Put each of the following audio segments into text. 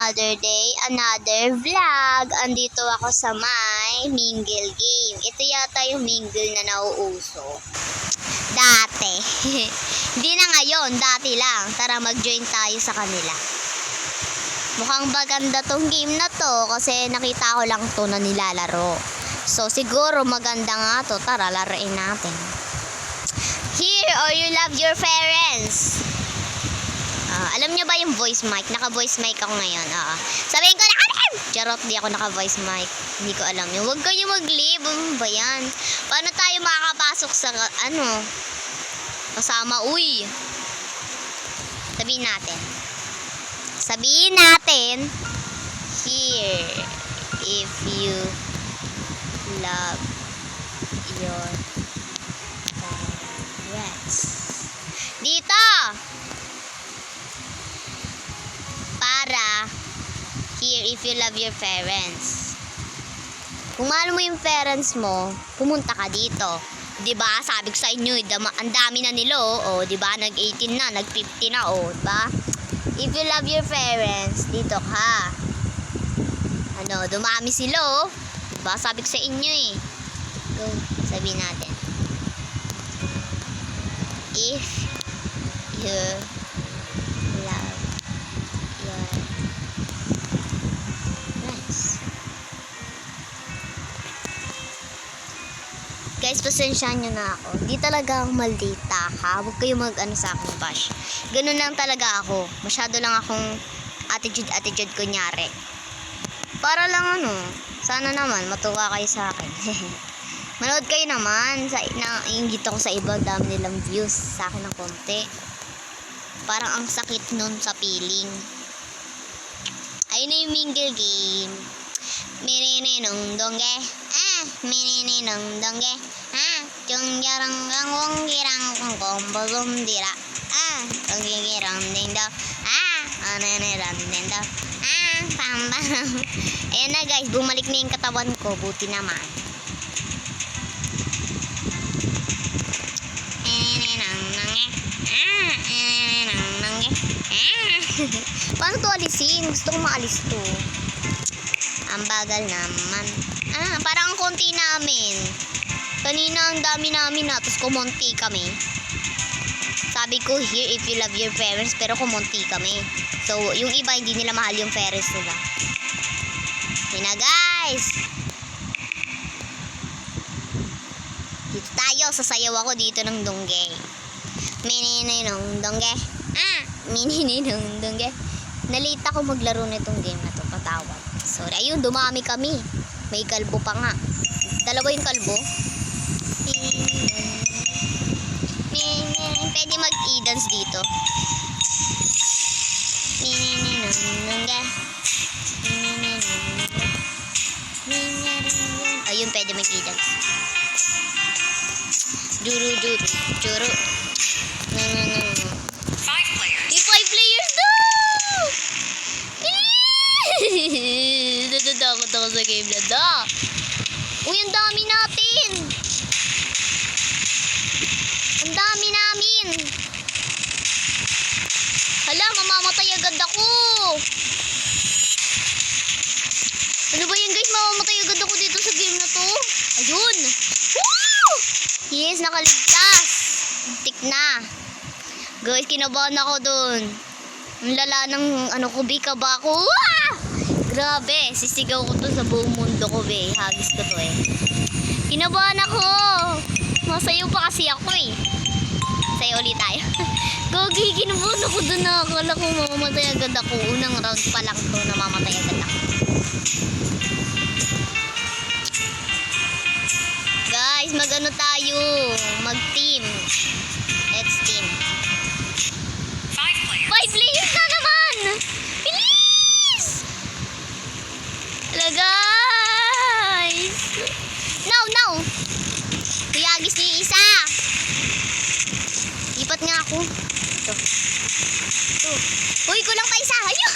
Another day, another vlog. Andito ako sa may mingle game. Ito yata yung mingle na nauuso dati. Hindi na ngayon, dati lang. Tara mag-join tayo sa kanila. Mukhang maganda tong game na to kasi nakita ko lang to na nilalaro. So siguro maganda nga to. Tara laruin natin. Here or you love your parents. Alam nyo ba yung voice mic? Naka-voice mic ako ngayon. Sabihin ko na, charot, di ako naka-voice mic. Hindi ko alam yun. Huwag kayo mag-leave. Ano ba yan? Paano tayo makakapasok sa, kasama? Uy. Sabihin natin. Here, if you love your parents. Dito! Here if you love your parents. Kung mahal mo yung parents mo, pumunta ka dito. 'Di ba? Sabi ko sa inyo, ang dami na nila, oh, 'di ba? Nag-18 na, nag-50 na, oh, 'di ba? If you love your parents, dito ka. Dumami sila, oh. 'Di ba? Sabi ko sa inyo eh. Go, sabihin natin. If you love your guys, pasensyahan nyo na ako. Di talaga ako maldita ha. Huwag kayo mag-ano sa akin, bash. Ganun lang talaga ako. Masyado lang akong attitude kunyari. Para lang sana naman matuwa kayo sa akin. Manood kayo naman. Ingit ako sa iba. Dami nilang views sa akin ng konti. Parang ang sakit nun sa feeling. Ayun na yung mingle game. Mininong dongge. Mininong dongge. Chung yarang gang wong girang kong kombo dira. Girang dingdo. Ananiran dingdo. Pamba. Ayan na guys, bumalik na yung katawan ko. Buti naman. Paano to alisin? Gusto ko maalis to. Ang bagal naman. Parang ang konti namin. Kanina ang dami namin na. Tapos kumonti kami. Sabi ko here if you love your parents. Pero kumonti kami. So yung iba hindi nila mahal yung parents nila. Yun na guys. Dito tayo. Sasayaw ako dito ng dongge. Mininong dongge. Mininong dongge. Nalita ako maglaro nitong game na to. Patawad. Sorry. Ayun, dumami kami. May kalbo pa nga. Dalawa yung kalbo. Pwede mag-e-dance dito. Ayun, pwede mag-e-dance. Juru. Five players daw! Natatakot ako sa game na da. Uy, ang dami natin. Ang dami namin. Hala, mamamatay agad ako. Ano ba yan guys? Mamamatay agad ako dito sa game na to. Ayun. Woo! Yes, nakaligtas. Tik na. Guys, kinabahan ako dun. Ang lala ng kubika ba ako. Grabe, sisigaw ko to sa buong mundo ko, be. Hagis ko to, eh. Kinabahan ako. Masayaw pa kasi ako, eh. Sayaw ulit tayo. Gogi, kinabahan ako dun na. Akala ko mamamatay agad ako. Unang round pa lang to, namamatay agad ako. Guys, mag-ano tayo? Mag-team. Let's team. 5 players na naman! Bilis! Hello guys! No! Kuyagis niyo yung isa! Lipat nga ako. Ito. Uy, kulang pa isa! Ayun!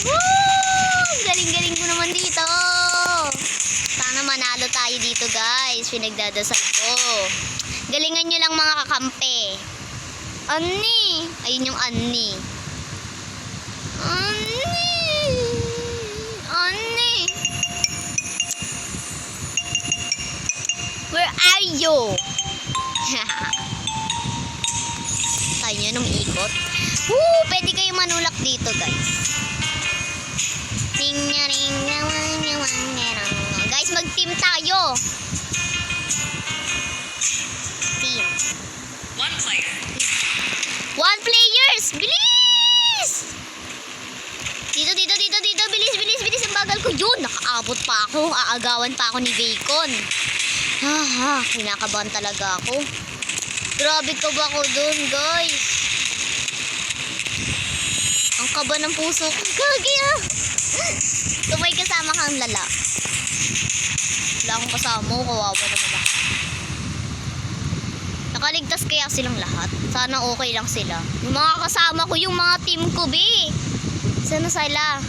Woo! Galing-galing ko naman dito! Sana manalo tayo dito guys. Pinagdadasal ko. Galingan nyo lang mga kakampi. Ani. Ayun yung ani. tayo. Tayo nyo nung ikot. Woo! Pwede kayo manulak dito, guys. Guys, mag-team tayo. Team. One players! Bilis! Dito. Bilis. Ang bagal ko. Yun, nakaabot pa ako. Aagawan pa ako ni Bacon. Kinakabahan talaga ako. Grabe ka ba ako dun, guys? Ang kaba ng puso ko. Gagi ah! Kung may kasama kang lala. Wala akong kasama. Kawawa naman ako. Nakaligtas kaya silang lahat. Sana okay lang sila. Yung mga kasama ko, yung mga team ko, be. Sana sila?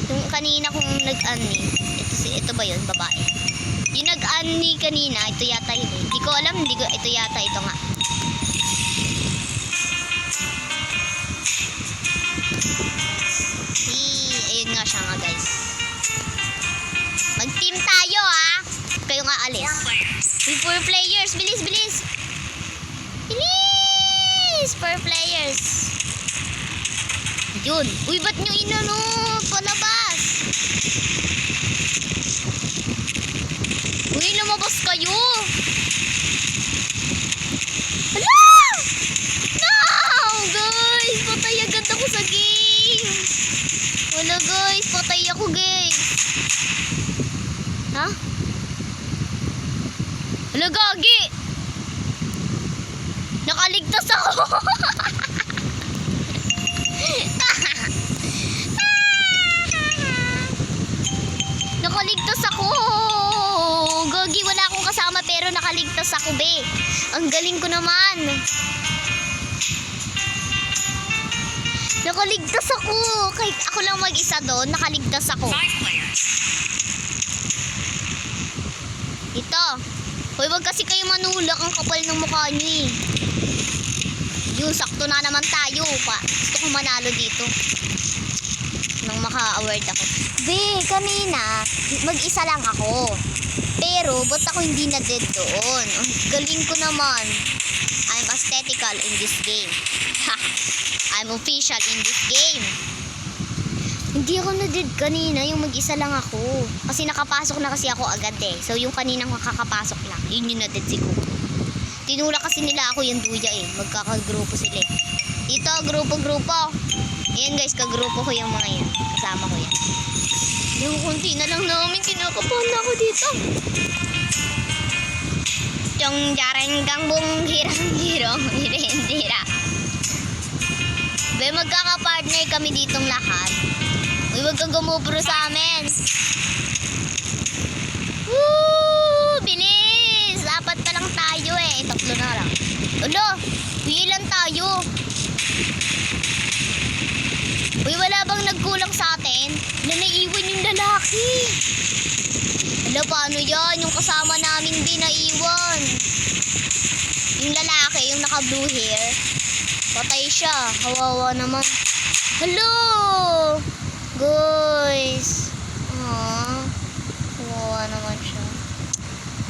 Yung kanina kong nag-ani. Ito ba yun? Babae. Yung nag-ani kanina, ito yata yun eh. Hindi ko alam, ito yata, ito nga. Ayun nga siya nga, guys. Mag-team tayo, ha? Kayo nga alis. 4 players. Bilis. Bilis! 4 players. Yun. Uy, ba't nyo inano? Palabas. Uy, lumabas kayo. Hala! No! Guys, patay agad ako sa game. Wala, guys. Patay ako, guys. Ha? Hala, gagi. Nakaligtas ako. Nakaligtas ako. Gagi, wala akong kasama pero nakaligtas ako, be. Ang galing ko naman. Nakaligtas ako. Kahit ako lang mag-isa doon, nakaligtas ako. Ito. Hoy, wag kasi kayo manulak. Ang kapal ng mukha nyo eh. Yun, sakto na naman tayo pa. Gusto ko manalo dito. Nang maka-award ako. Be, kanina, mag-isa lang ako. Pero, ba't ako hindi na dead doon? Ang galing ko naman. I'm aesthetical in this game. I'm official in this game. Hindi ako na dead kanina, yung mag-isa lang ako. Kasi nakapasok na kasi ako agad eh. So, yung kaninang makakapasok lang, yun yung na dead siguro. Tinulak kasi nila ako yung duya eh. Magkakagrupo sila eh. Ito, grupo-grupo. Ayan guys, kagrupo ko yung mga yan. Kasama ko yan. Yung kunti na lang namin, kinakabahan na ako dito. Yung jaranggang bong hirang-hirong, hirindira. Be, magkakapartner kami ditong lahat. Uy, wag kang gumupro sa amin. Woo! Bilis! 4 pa lang tayo eh. 3 na lang. Ulo, ilan tayo? Uy, wala bang nagkulang sa atin? Na naiwan yung lalaki. Hala, paano yan? Yung kasama namin din naiwan. Yung lalaki, yung naka blue hair. Patay siya. Kawawa naman. Hello! Guys. Kawawa naman siya.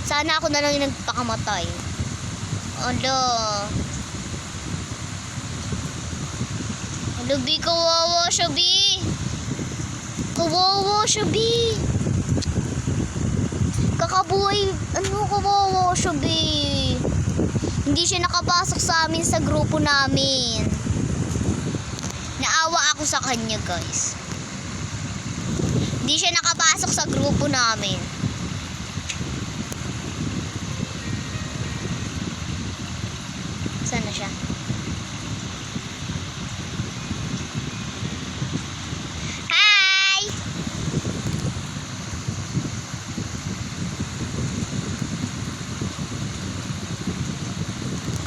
Sana ako na lang yung nagpakamatay. Hala. Hala, Bi. Kawawa siya, Bi. Kawawa siya, Bi. Kakabuhay. Kawawa siya, Bi. Hindi siya nakapasok sa amin sa grupo namin. Naawa ako sa kanya, guys. Hindi siya nakapasok sa grupo namin. Saan na siya? Hi!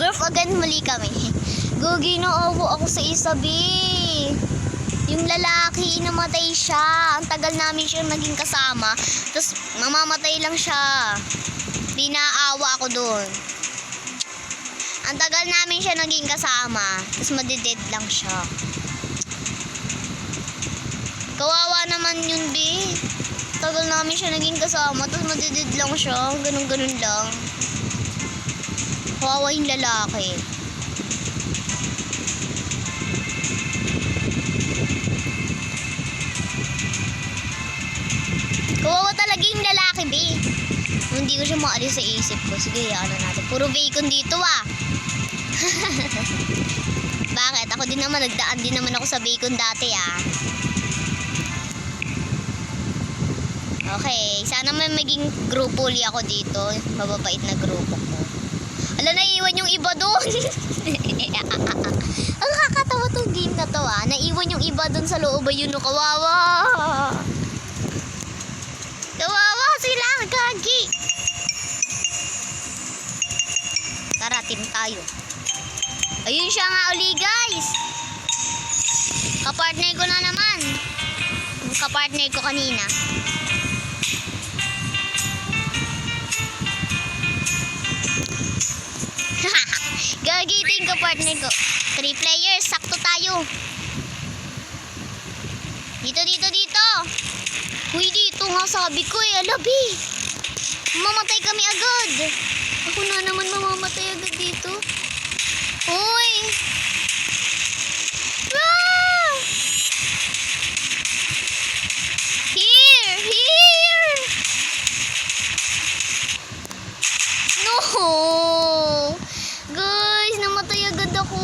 Group again muli kami. Gagi, naawa ako sa isabi. Yung lalaki, namatay siya. Ang tagal namin siya naging kasama. Tapos, mamamatay lang siya. Binaawa ako doon. Ang tagal namin siya naging kasama. Tapos, madided lang siya. Kawawa naman yun, Bi. Tagal namin siya naging kasama. Tapos, madided lang siya. Ganun-ganun lang. Kawawa yung lalaki. Kawawa talaga yung lalaki, be. Hindi ko siya maalis sa isip ko. Sige, ano natin. Puro bacon dito, ah. Bakit? Ako din naman, nagdaan din naman ako sa bacon dati, ah. Okay, sana may maging grupo uli ako dito. Mababait na grupo ko. Ala, naiwan yung iba doon. Ang kakatawa tong game na to, ah. Naiwan yung iba doon sa loob. Ayun, no, kawawa. Kawawa sila, gagi. Tara, team tayo. Ayun siya nga uli, guys. Kapartner ko na naman. Yung kapartner ko kanina. Gagiting ko partner ko. 3 players, sakto tayo. Dito, dito, dito. Uy, dito nga sabi ko eh, alabi. Mamatay kami agad. Ako na naman mamamatay agad dito. Uy. Ah! Here, here. No. Guys, namatay agad ako.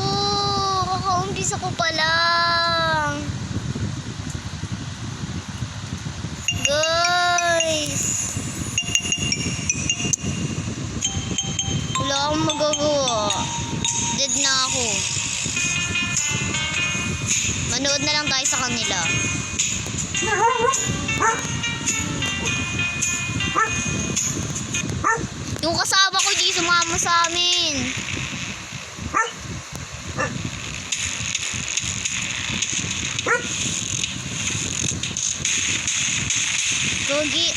Kakaumpisa ko pa lang. Guys. Wala akong magagawa. Dead na ako. Manood na lang tayo sa kanila. Yung kasama ko di sumama sa amin. Gogi.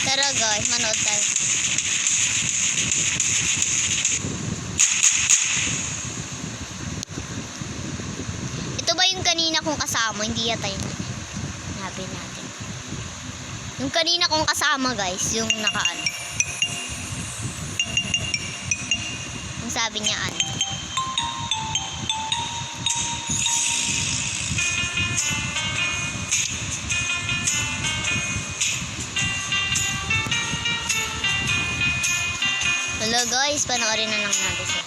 Tara guys, manood tayo. Ito ba yung kanina kong kasama? Hindi yata yun. Hanapin natin. Yung kanina kong kasama guys, yung nakaano. Yung sabi niya ano. Hello guys, panoorin na lang natin siya.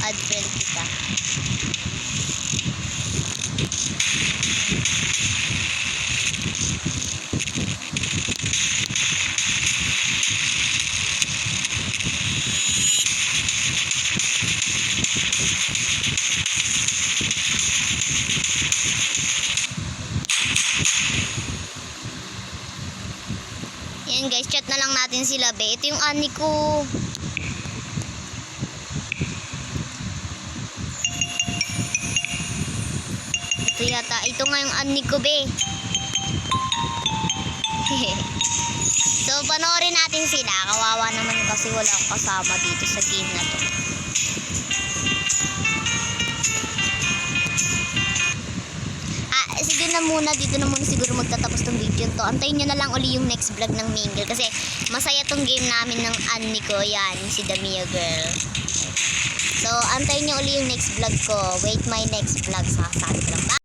Add friend kita. Yan guys, chat na lang natin sila be. Ito yung ani ko. Ito yata, ito nga yung ani ko be. So panoorin natin sila. Kawawa naman kasi wala akong kasama dito sa game na to. Sige na muna, dito na muna siguro magtatapos tong video to. Antayin nyo na lang uli yung next vlog ng Mingle kasi masaya tong game namin ng Annie ko. Yan, si Damia Girl. So, antayin nyo uli yung next vlog ko. Wait my next vlog. Sasabi ko lang. Bye!